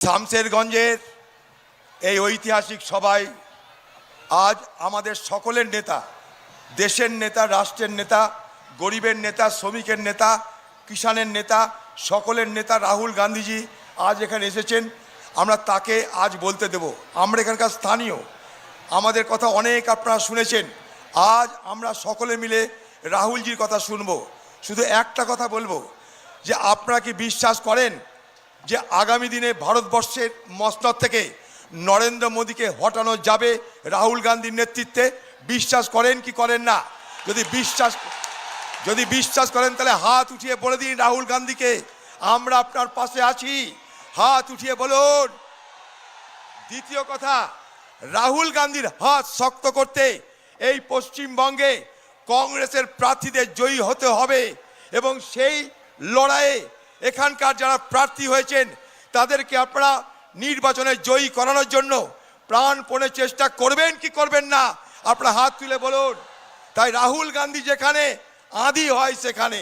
শামশেরগঞ্জের এই ঐতিহাসিক সভায় আজ আমাদের সকলের নেতা, দেশের নেতা, রাষ্ট্রের নেতা, গরিবের নেতা, শ্রমিকের নেতা, কিষাণের নেতা, সকলের নেতা রাহুল গান্ধীজি আজ এখানে এসেছেন। আমরা তাকে আজ বলতে দেব। আমরা এখানকার স্থানীয়, আমাদের কথা অনেক আপনারা শুনেছেন। আজ আমরা সকলে মিলে রাহুলজির কথা শুনবো। শুধু একটা কথা বলবো যে আপনারা কি বিশ্বাস করেন যে আগামী দিনে ভারতবর্ষের মসনদ থেকে নরেন্দ্র মোদীকে হটানো যাবে রাহুল গান্ধীর নেতৃত্বে? বিশ্বাস করেন কি করেন না? যদি বিশ্বাস করেন তাহলে হাত উঠিয়ে বলে দিন রাহুল গান্ধীকে আমরা আপনার পাশে আছি। হাত উঠিয়ে বলুন। দ্বিতীয় কথা, রাহুল গান্ধীর হাত শক্ত করতে এই পশ্চিমবঙ্গে কংগ্রেসের প্রার্থীদের জয়ী হতে হবে এবং সেই লড়াইয়ে এখানকার যারা প্রার্থী হয়েছেন তাদেরকে আপনারা নির্বাচনে জয়ী করানোর জন্য প্রাণপণে চেষ্টা করবেন কি করবেন না? আপনারা হাত তুলে বলুন। তাই রাহুল गांधी যেখানে आंधी হয় সেখানে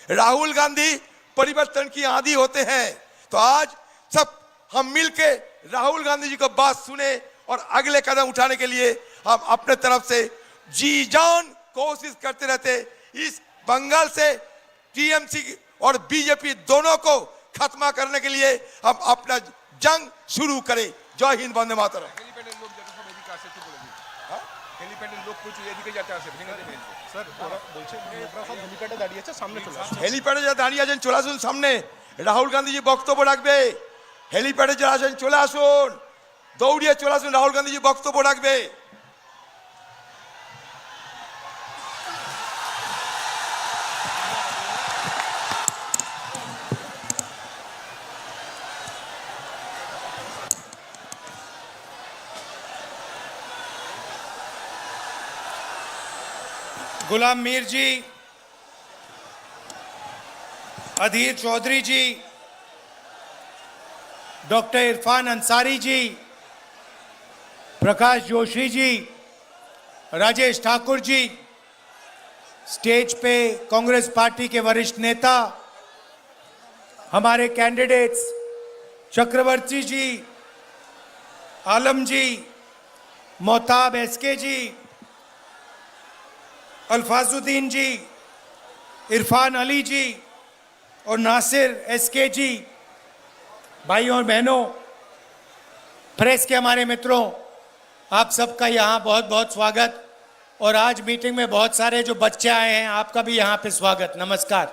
राहुल गांधी परिवर्तन की आंधी होते हैं। तो आज सब हम मिलके राहुल गांधी जी को बात सुने और अगले कदम उठाने के लिए हम अपने तरफ से जी जान कोशिश करते रहते। इस बंगाल से टीएमसी और बीजेपी दोनों को खत्म करने के लिए हम अपना जंग शुरू करें। जय हिंद, वंदे मातरम। হেলিপ্যাডে যারা দাঁড়িয়ে আছেন চলে আসুন সামনে। রাহুল গান্ধীজি বক্তব্য রাখবে। হেলিপ্যাডে যারা আছেন চলে আসুন, দৌড়িয়ে চলে আসুন, রাহুল গান্ধীজি বক্তব্য রাখবে। गुलाम मीर जी, अधीर चौधरी जी, डॉक्टर इरफान अंसारी जी, प्रकाश जोशी जी, राजेश ठाकुर जी, स्टेज पे कांग्रेस पार्टी के वरिष्ठ नेता, हमारे कैंडिडेट्स चक्रवर्ती जी, आलम जी, मोहताब एसके जी, अल्फाजुद्दीन जी, इरफान अली जी और नासिर एसके जी, भाइयों और बहनों, प्रेस के हमारे मित्रों, आप सबका यहाँ बहुत बहुत स्वागत। और आज मीटिंग में बहुत सारे जो बच्चे आए हैं आपका भी यहाँ पे स्वागत, नमस्कार।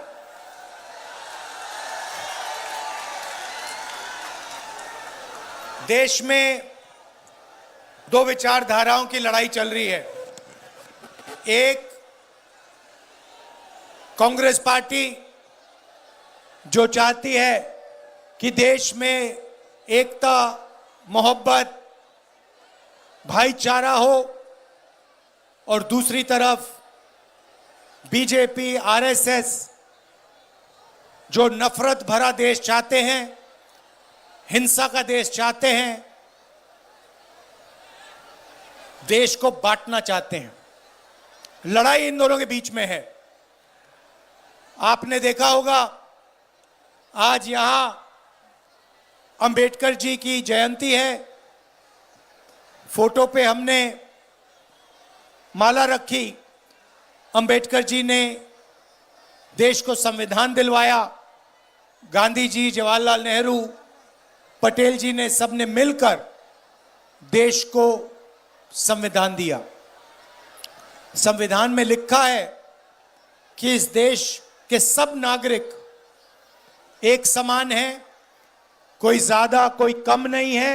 देश में दो विचारधाराओं की लड़ाई चल रही है। एक कांग्रेस पार्टी जो चाहती है कि देश में एकता, मोहब्बत, भाईचारा हो, और दूसरी तरफ बीजेपी, आरएसएस जो नफरत भरा देश चाहते हैं, हिंसा का देश चाहते हैं, देश को बांटना चाहते हैं। लड़ाई इन दोनों के बीच में है। आपने देखा होगा आज यहां अंबेडकर जी की जयंती है। फोटो पे हमने माला रखी। अंबेडकर जी ने देश को संविधान दिलवाया। गांधी जी, जवाहरलाल नेहरू, पटेल जी ने सबने मिलकर देश को संविधान दिया। संविधान में लिखा है कि इस देश के सब नागरिक एक समान हैं, कोई ज्यादा कोई कम नहीं है।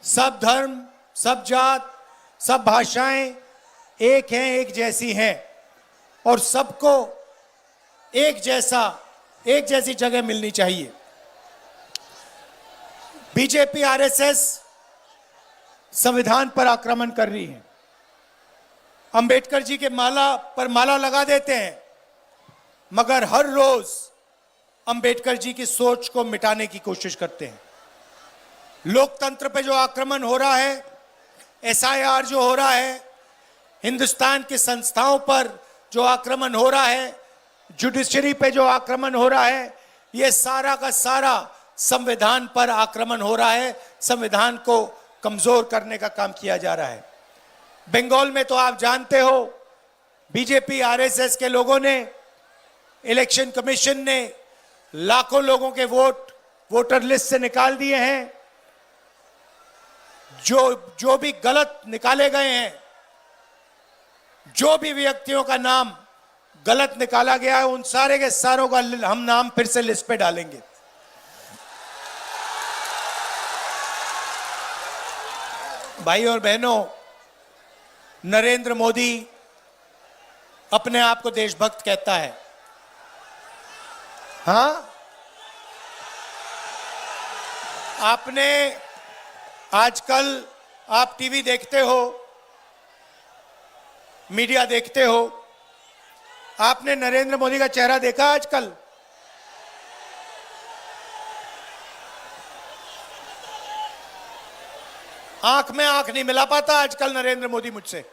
सब धर्म, सब जात, सब भाषाएं एक हैं, एक जैसी हैं, और सबको एक जैसी जगह मिलनी चाहिए। बीजेपी, आरएसएस संविधान पर आक्रमण कर रही है। अंबेडकर जी के माला पर माला लगा देते हैं, मगर हर रोज अंबेडकर जी की सोच को मिटाने की कोशिश करते हैं। लोकतंत्र पे जो आक्रमण हो रहा है, एसआईआर जो हो रहा है, हिंदुस्तान की संस्थाओं पर जो आक्रमण हो रहा है, जुडिशरी पे जो आक्रमण हो रहा है, ये सारा का सारा संविधान पर आक्रमण हो रहा है, संविधान को कमजोर करने का काम किया जा रहा है। बंगाल में तो आप जानते हो, बीजेपी आरएसएस के लोगों ने, इलेक्शन कमीशन ने लाखों लोगों के वोट वोटर लिस्ट से निकाल दिए हैं। जो भी गलत निकाले गए हैं, जो भी व्यक्तियों का नाम गलत निकाला गया है, उन सारे के सारों का हम नाम फिर से लिस्ट पे डालेंगे। भाई और बहनों, नरेंद्र मोदी अपने आप को देशभक्त कहता है। हाँ, आपने आजकल आप टीवी देखते हो, मीडिया देखते हो, आपने नरेंद्र मोदी का चेहरा देखा आजकल? आंख में आंख नहीं मिला पाता आजकल नरेंद्र मोदी मुझसे,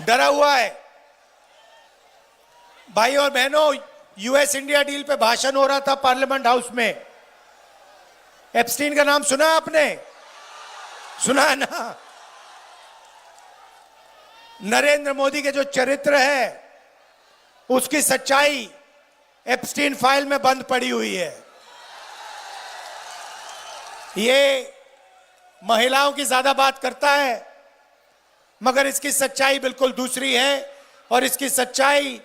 डरा हुआ है। भाई और बहनों, यूएस इंडिया डील पे भाषण हो रहा था पार्लियामेंट हाउस में। एप्स्टीन का नाम सुना आपने? सुना है ना? नरेंद्र मोदी के जो चरित्र है, उसकी सच्चाई एप्स्टीन फाइल में बंद पड़ी हुई है। ये महिलाओं की ज्यादा बात करता है, मगर इसकी सच्चाई बिल्कुल दूसरी है। और इसकी सच्चाई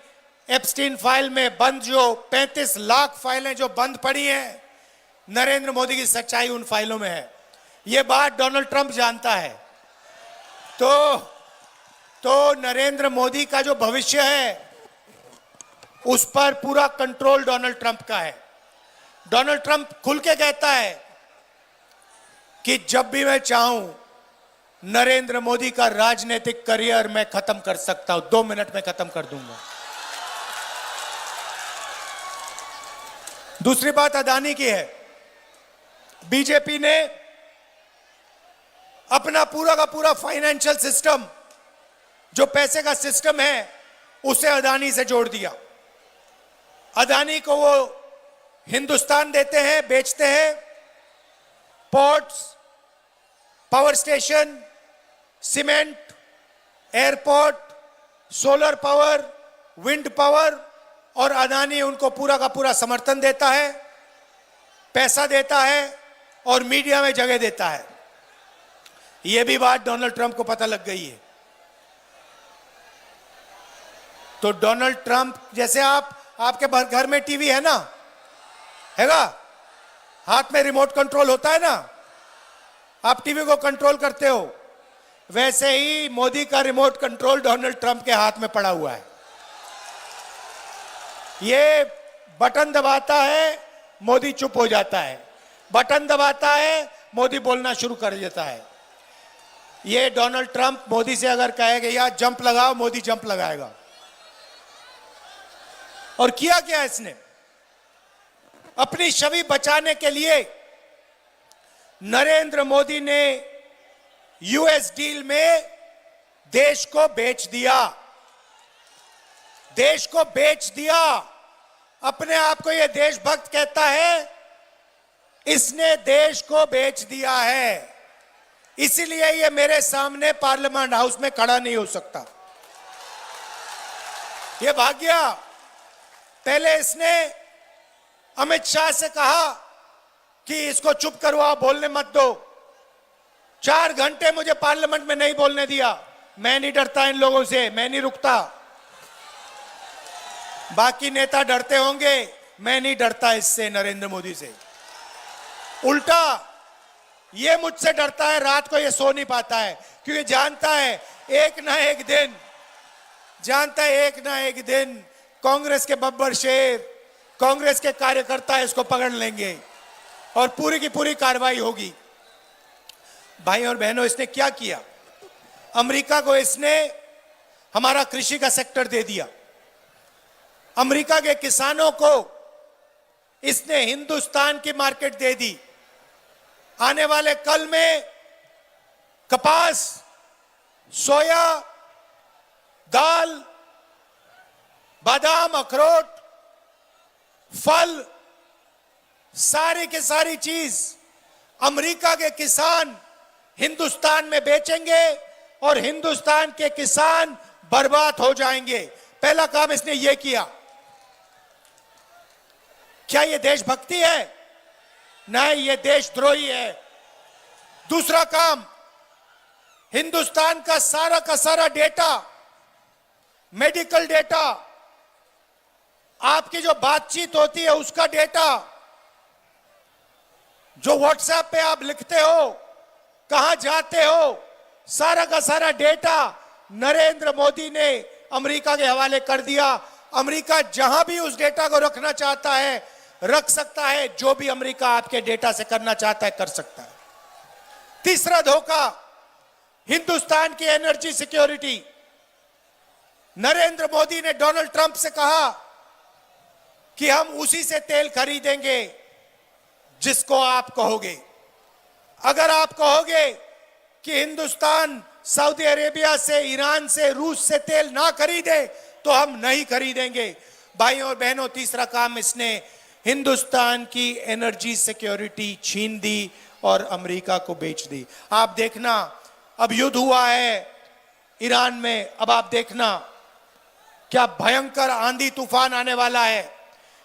एप्स्टीन फाइल में बंद जो 35 लाख फाइलें जो बंद पड़ी हैं, नरेंद्र मोदी की सच्चाई उन फाइलों में है। ये बात डोनाल्ड ट्रंप जानता है। तो नरेंद्र मोदी का जो भविष्य है, उस पर पूरा कंट्रोल डोनाल्ड ट्रंप का है। डोनाल्ड ट्रंप खुल के कहता है कि जब भी मैं चाहूं, नरेंद्र मोदी का राजनीतिक करियर मैं खत्म कर सकता हूं, 2 मिनट में खत्म कर दूंगा। दूसरी बात अदानी की है। बीजेपी ने अपना पूरा का पूरा फाइनेंशियल सिस्टम, जो पैसे का सिस्टम है, उसे अदानी से जोड़ दिया। अदानी को वो हिंदुस्तान देते हैं, बेचते हैं, ports, power station, cement, airport, solar power, wind power, और अदानी उनको पूरा का पूरा समर्थन देता है, पैसा देता है और मीडिया में जगह देता है। यह भी बात डोनाल्ड ट्रंप को पता लग गई है। तो डोनाल्ड ट्रंप जैसे आपके घर में टीवी है ना, हैगा, हाथ में रिमोट कंट्रोल होता है ना, आप टीवी को कंट्रोल करते हो, वैसे ही मोदी का रिमोट कंट्रोल डोनाल्ड ट्रंप के हाथ में पड़ा हुआ है। ये बटन दबाता है, मोदी चुप हो जाता है, बटन दबाता है, मोदी बोलना शुरू कर देता है। ये डोनाल्ड ट्रंप मोदी से अगर कहेगा यार जंप लगाओ, मोदी जंप लगाएगा। और किया क्या इसने? अपनी छवि बचाने के लिए नरेंद्र मोदी ने यूएस डील में देश को बेच दिया, देश को बेच दिया। अपने आप को यह देशभक्त कहता है, इसने देश को बेच दिया है। इसीलिए यह मेरे सामने पार्लियामेंट हाउस में खड़ा नहीं हो सकता। यह भाग गया। पहले इसने अमित शाह से कहा कि इसको चुप करवाओ, बोलने मत दो। 4 घंटे मुझे पार्लियामेंट में नहीं बोलने दिया। मैं नहीं डरता इन लोगों से, मैं नहीं रुकता। बाकी नेता डरते होंगे, मैं नहीं डरता इससे, नरेंद्र मोदी से। उल्टा ये मुझसे डरता है, रात को ये सो नहीं पाता है, क्योंकि जानता है एक ना एक दिन कांग्रेस के बब्बर शेर, कांग्रेस के कार्यकर्ता इसको पकड़ लेंगे और पूरी की पूरी कार्रवाई होगी। भाई और बहनों, इसने क्या किया? अमेरिका को इसने हमारा कृषि का सेक्टर दे दिया। अमेरिका के किसानों को इसने हिंदुस्तान की मार्केट दे दी। आने वाले कल में कपास, सोया, दाल, बादाम, अखरोट, फल, सारी की सारी चीज अमेरिका के किसान हिंदुस्तान में बेचेंगे और हिंदुस्तान के किसान बर्बाद हो जाएंगे। पहला काम इसने यह किया। क्या यह देशभक्ति है? नहीं, यह देशद्रोही है। दूसरा काम, हिंदुस्तान का सारा डेटा, मेडिकल डेटा, आपकी जो बातचीत होती है उसका डेटा, जो व्हाट्सएप पे आप लिखते हो, कहां जाते हो, सारा का सारा डेटा नरेंद्र मोदी ने अमेरिका के हवाले कर दिया। अमेरिका जहां भी उस डेटा को रखना चाहता है रख सकता है। जो भी अमेरिका आपके डेटा से करना चाहता है कर सकता है। तीसरा धोखा, हिंदुस्तान की एनर्जी सिक्योरिटी। नरेंद्र मोदी ने डोनाल्ड ट्रंप से कहा कि हम उसी से तेल खरीदेंगे जिसको आप कहोगे। अगर आप कहोगे कि हिंदुस्तान सऊदी अरेबिया से, ईरान से, रूस से तेल ना खरीदे तो हम नहीं खरीदेंगे। भाइयों और बहनों, तीसरा काम, इसने हिंदुस्तान की एनर्जी सिक्योरिटी छीन दी और अमेरिका को बेच दी। आप देखना, अब युद्ध हुआ है ईरान में, अब आप देखना क्या भयंकर आंधी तूफान आने वाला है,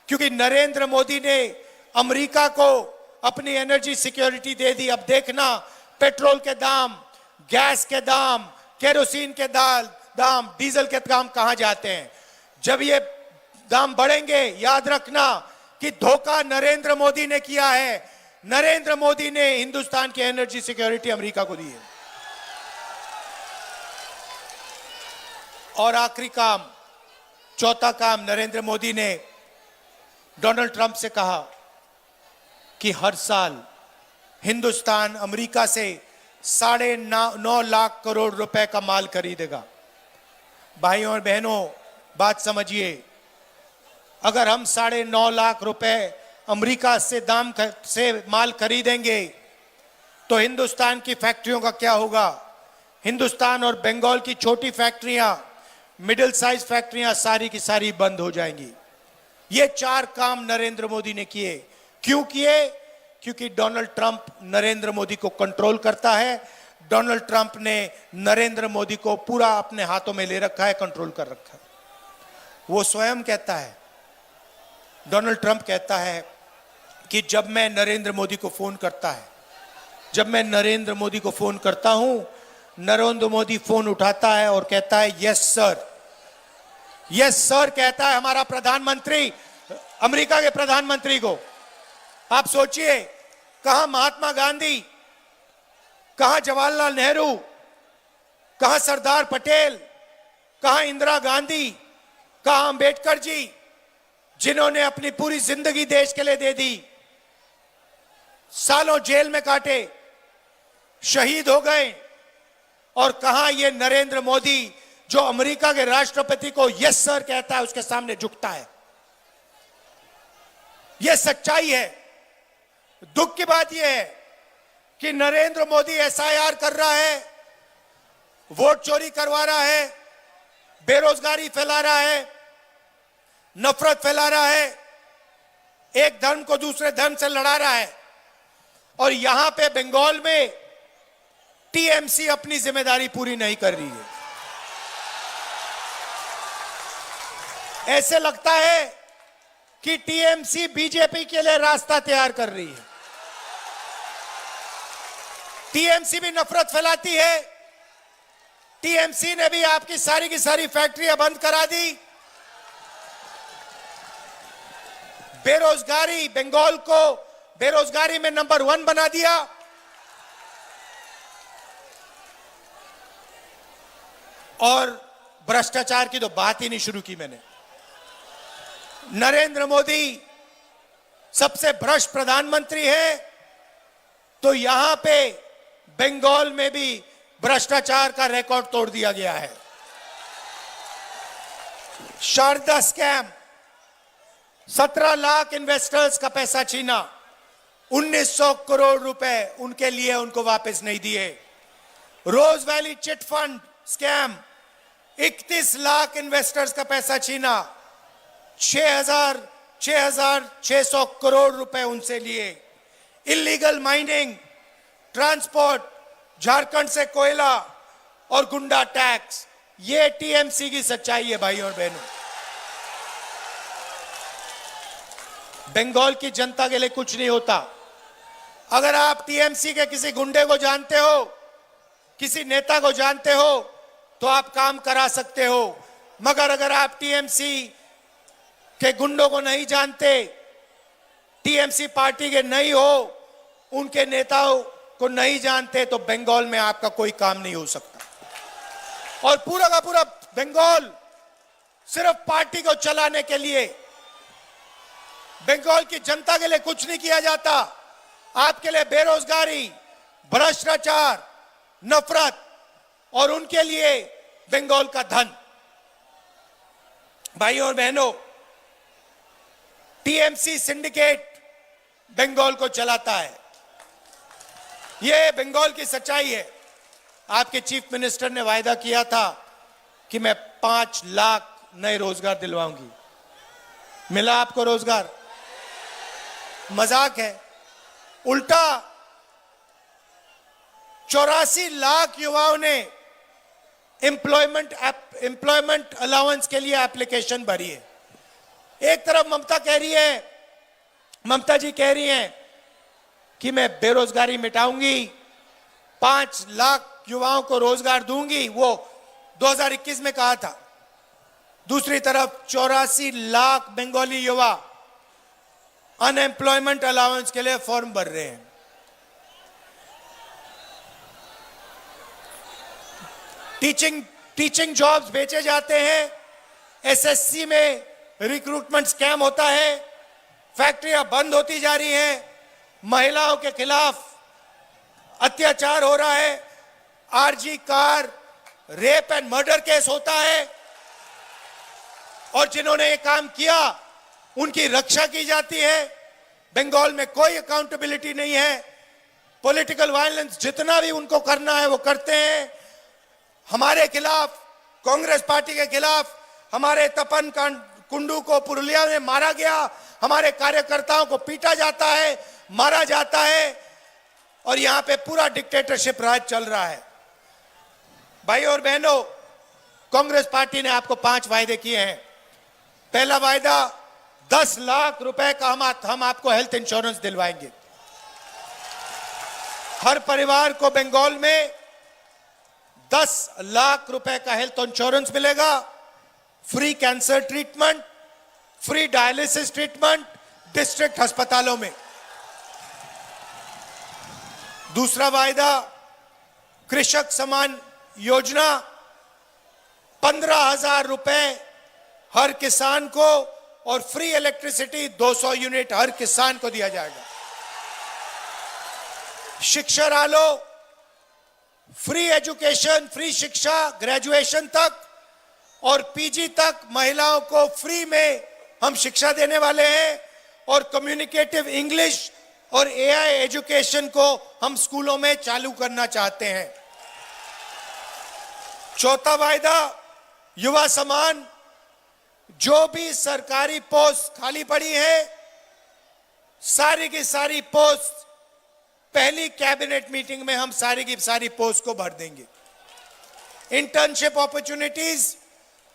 क्योंकि नरेंद्र मोदी ने अमेरिका को अपनी एनर्जी सिक्योरिटी दे दी। अब देखना पेट्रोल के दाम, गैस के दाम, केरोसिन के दाम, डीजल के दाम कहां जाते हैं। जब ये दाम बढ़ेंगे, याद रखना कि धोखा नरेंद्र मोदी ने किया है। नरेंद्र मोदी ने हिंदुस्तान की एनर्जी सिक्योरिटी अमेरिका को दी है। और आखिरी काम, चौथा काम, नरेंद्र मोदी ने डोनाल्ड ट्रंप से कहा कि हर साल हिंदुस्तान अमेरिका से 9.5 लाख करोड़ रुपए का माल खरीदेगा। भाइयों और बहनों, बात समझिए, अगर हम 9.5 लाख रुपए अमेरिका से माल खरीदेंगे तो हिंदुस्तान की फैक्ट्रियों का क्या होगा? हिंदुस्तान और बंगाल की छोटी फैक्ट्रियां, मिडिल साइज फैक्ट्रियां सारी की सारी बंद हो जाएंगी। ये 4 काम नरेंद्र मोदी ने किए। क्यों किए? क्योंकि डोनाल्ड ट्रंप नरेंद्र मोदी को कंट्रोल करता है। डोनाल्ड ट्रंप ने नरेंद्र मोदी को पूरा अपने हाथों में ले रखा है, कंट्रोल कर रखा है। वो स्वयं कहता है, डोनाल्ड ट्रंप कहता है कि जब मैं नरेंद्र मोदी को फोन करता हूं, नरेंद्र मोदी फोन उठाता है और कहता है यस सर कहता है हमारा प्रधानमंत्री, अमेरिका के प्रधानमंत्री को। आप सोचिए, कहां महात्मा गांधी, कहां जवाहरलाल नेहरू, कहां सरदार पटेल, कहां इंदिरा गांधी, कहां अंबेडकर जी, जिन्होंने अपनी पूरी जिंदगी देश के लिए दे दी, सालों जेल में काटे, शहीद हो गए। और कहां ये नरेंद्र मोदी जो अमेरिका के राष्ट्रपति को यस सर कहता है, उसके सामने झुकता है। यह सच्चाई है। दुख की बात यह है कि नरेंद्र मोदी एसआईआर कर रहा है, वोट चोरी करवा रहा है, बेरोजगारी फैला रहा है, नफरत फैला रहा है, एक धर्म को दूसरे धर्म से लड़ा रहा है। और यहां पे बंगाल में टीएमसी अपनी जिम्मेदारी पूरी नहीं कर रही है। ऐसे लगता है कि टीएमसी बीजेपी के लिए रास्ता तैयार कर रही है। टीएमसी भी नफरत फैलाती है। टीएमसी ने भी आपकी सारी की सारी फैक्ट्रियां बंद करा दी। बेरोजगारी, बंगाल को बेरोजगारी में नंबर 1 बना दिया। और भ्रष्टाचार की तो बात ही नहीं शुरू की मैंने। नरेंद्र मोदी सबसे भ्रष्ट प्रधानमंत्री है, तो यहां पे बंगाल में भी भ्रष्टाचार का रिकॉर्ड तोड़ दिया गया है। शारदा स्कैम, 17 लाख इन्वेस्टर्स का पैसा छीना, 1900 करोड़ रुपए उनके लिए उनको वापस नहीं दिए। Rose Valley chit fund scam, 31 lakh investors का पैसा छीना, 6000 6,600 करोड़ रुपए उनसे लिए। इलीगल माइनिंग, ट्रांसपोर्ट, झारखंड से कोयला और गुंडा टैक्स, ये टीएमसी की सच्चाई है भाई और बहनों। बंगाल की जनता के लिए कुछ नहीं होता। अगर आप टीएमसी के किसी गुंडे को जानते हो, किसी नेता को जानते हो, तो आप काम करा सकते हो। मगर अगर आप टीएमसी के गुंडों को नहीं जानते, टीएमसी पार्टी के नहीं हो, उनके नेताओं को नहीं जानते, तो बंगाल में आपका कोई काम नहीं हो सकता। और पूरा का पूरा बंगाल सिर्फ पार्टी को चलाने के लिए, बंगाल की जनता के लिए कुछ नहीं किया जाता। आपके लिए बेरोजगारी, भ्रष्टाचार, नफरत और उनके लिए बंगाल का धन। भाई और बहनों, टीएमसी सिंडिकेट बंगाल को चलाता है। यह बंगाल की सच्चाई है। आपके चीफ मिनिस्टर ने वायदा किया था कि मैं 5 लाख नए रोजगार दिलवाऊंगी। मिला आपको रोजगार? मजाक है। उल्टा 84 लाख युवाओं ने एम्प्लॉयमेंट अलाउंस के लिए एप्लीकेशन भरी है। एक तरफ ममता जी कह रही हैं कि मैं बेरोजगारी मिटाऊंगी, 5 लाख युवाओं को रोजगार दूंगी, वो 2021 में कहा था। दूसरी तरफ 84 लाख बंगाली युवा अनएम्प्लॉयमेंट अलाउंस के लिए फॉर्म भर रहे हैं। टीचिंग जॉब्स बेचे जाते हैं, एसएससी में रिक्रूटमेंट स्कैम होता है, फैक्ट्रियां बंद होती जा रही हैं, महिलाओं के खिलाफ अत्याचार हो रहा है, RG Kar rape and murder case होता है, और जिन्होंने ये काम किया उनकी रक्षा की जाती है। बंगाल में कोई अकाउंटेबिलिटी नहीं है। पॉलिटिकल वायलेंस जितना भी उनको करना है वो करते हैं। हमारे खिलाफ, कांग्रेस पार्टी के खिलाफ, हमारे तपन कुंडू को पुरुलिया में मारा गया, हमारे कार्यकर्ताओं को पीटा जाता है, मारा जाता है, और यहां पे पूरा डिक्टेटरशिप राज चल रहा है। भाई और बहनों, कांग्रेस पार्टी ने आपको 5 वायदे किए हैं। पहला वायदा 10 लाख रुपए का हम आपको हेल्थ इंश्योरेंस दिलवाएंगे। हर परिवार को बंगाल में 10 लाख रुपए का हेल्थ इंश्योरेंस मिलेगा। Free cancer treatment, free dialysis treatment district अस्पतालों में। दूसरा वायदा कृषक सम्मान योजना, 15,000 रुपए हर किसान को, और फ्री इलेक्ट्रिसिटी 200 यूनिट हर किसान को दिया जाएगा। शिक्षा आलो, फ्री एजुकेशन, फ्री शिक्षा ग्रेजुएशन तक और पीजी तक महिलाओं को फ्री में हम शिक्षा देने वाले हैं, और कम्युनिकेटिव इंग्लिश और एआई एजुकेशन को हम स्कूलों में चालू करना चाहते हैं। चौथा वायदा युवा सम्मान, जो भी सरकारी पोस्ट खाली पड़ी है, सारी की सारी पोस्ट पहली कैबिनेट मीटिंग में हम सारी की सारी पोस्ट को भर देंगे। इंटर्नशिप अपॉर्चुनिटीज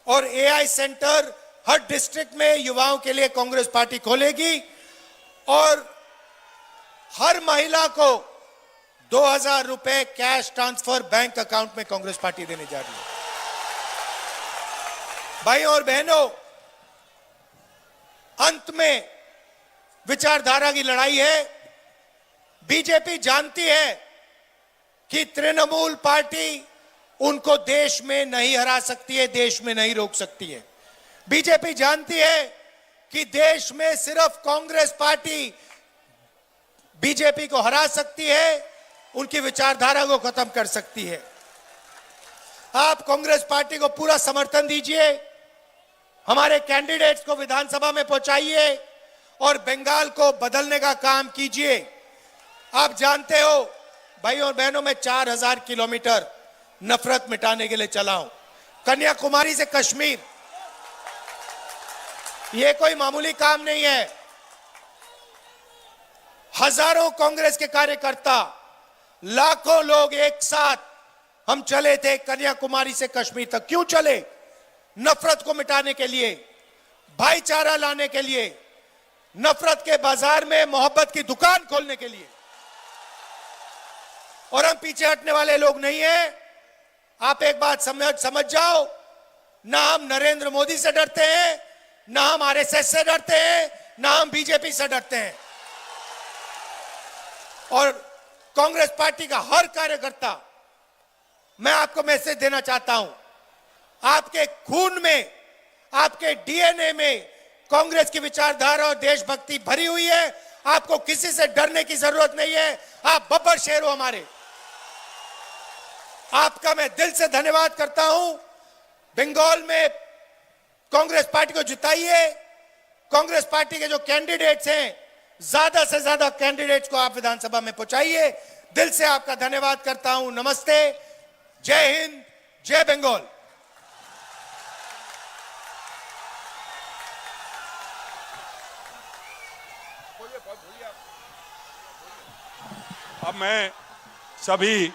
और एआई सेंटर हर डिस्ट्रिक्ट में युवाओं के लिए कांग्रेस पार्टी खोलेगी, और हर महिला को 2,000 रुपए कैश ट्रांसफर बैंक अकाउंट में कांग्रेस पार्टी देने जा रही है। भाई और बहनों, अंत में विचारधारा की लड़ाई है। बीजेपी जानती है कि तृणमूल पार्टी उनको देश में नहीं हरा सकती है, देश में नहीं रोक सकती है। बीजेपी जानती है कि देश में सिर्फ कांग्रेस पार्टी बीजेपी को हरा सकती है, उनकी विचारधारा को खत्म कर सकती है। आप कांग्रेस पार्टी को पूरा समर्थन दीजिए, हमारे कैंडिडेट्स को विधानसभा में पहुंचाइए और बंगाल को बदलने का काम कीजिए। आप जानते हो भाई और बहनों, मैं 4,000 किलोमीटर नफरत मिटाने के लिए चला हूं, कन्याकुमारी से कश्मीर। ये कोई मामूली काम नहीं है। हजारों कांग्रेस के कार्यकर्ता, लाखों लोग एक साथ हम चले थे कन्याकुमारी से कश्मीर तक। क्यों चले? नफरत को मिटाने के लिए, भाईचारा लाने के लिए, नफरत के बाजार में मोहब्बत की दुकान खोलने के लिए। और हम पीछे हटने वाले लोग नहीं हैं। आप एक बात समझ जाओ, ना हम नरेंद्र मोदी से डरते हैं, ना हम आरएसएस से डरते हैं, ना हम बीजेपी से डरते हैं। और कांग्रेस पार्टी का हर कार्यकर्ता, मैं आपको मैसेज देना चाहता हूं, आपके खून में, आपके डीएनए में कांग्रेस की विचारधारा और देशभक्ति भरी हुई है। आपको किसी से डरने की जरूरत नहीं है। आप बब्बर शेर हो हमारे। आपका मैं दिल से धन्यवाद करता हूं। बंगाल में कांग्रेस पार्टी को जिताइए। कांग्रेस पार्टी के जो कैंडिडेट्स हैं, ज्यादा से ज्यादा कैंडिडेट्स को आप विधानसभा में पहुंचाइए। दिल से आपका धन्यवाद करता हूं। नमस्ते, जय हिंद, जय बंगाल। अब मैं सभी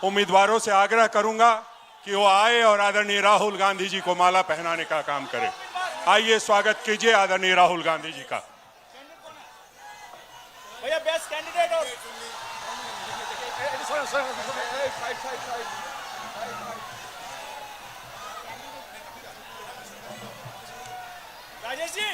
उम्मीदवारों से आग्रह करूंगा कि वो आए और आदरणीय राहुल गांधी जी को माला पहनाने का काम करें। आइए, स्वागत कीजिए आदरणीय राहुल गांधी जी का। भैया बेस्ट कैंडिडेट और राजेश जी,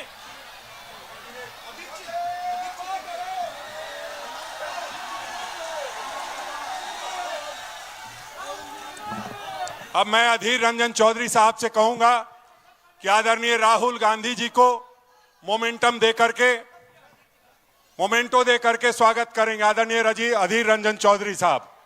अब मैं अधीर रंजन चौधरी साहब से कहूंगा कि आदरणीय राहुल गांधी जी को मोमेंटो दे करके स्वागत करेंगे। आदरणीय अधीर रंजन चौधरी साहब।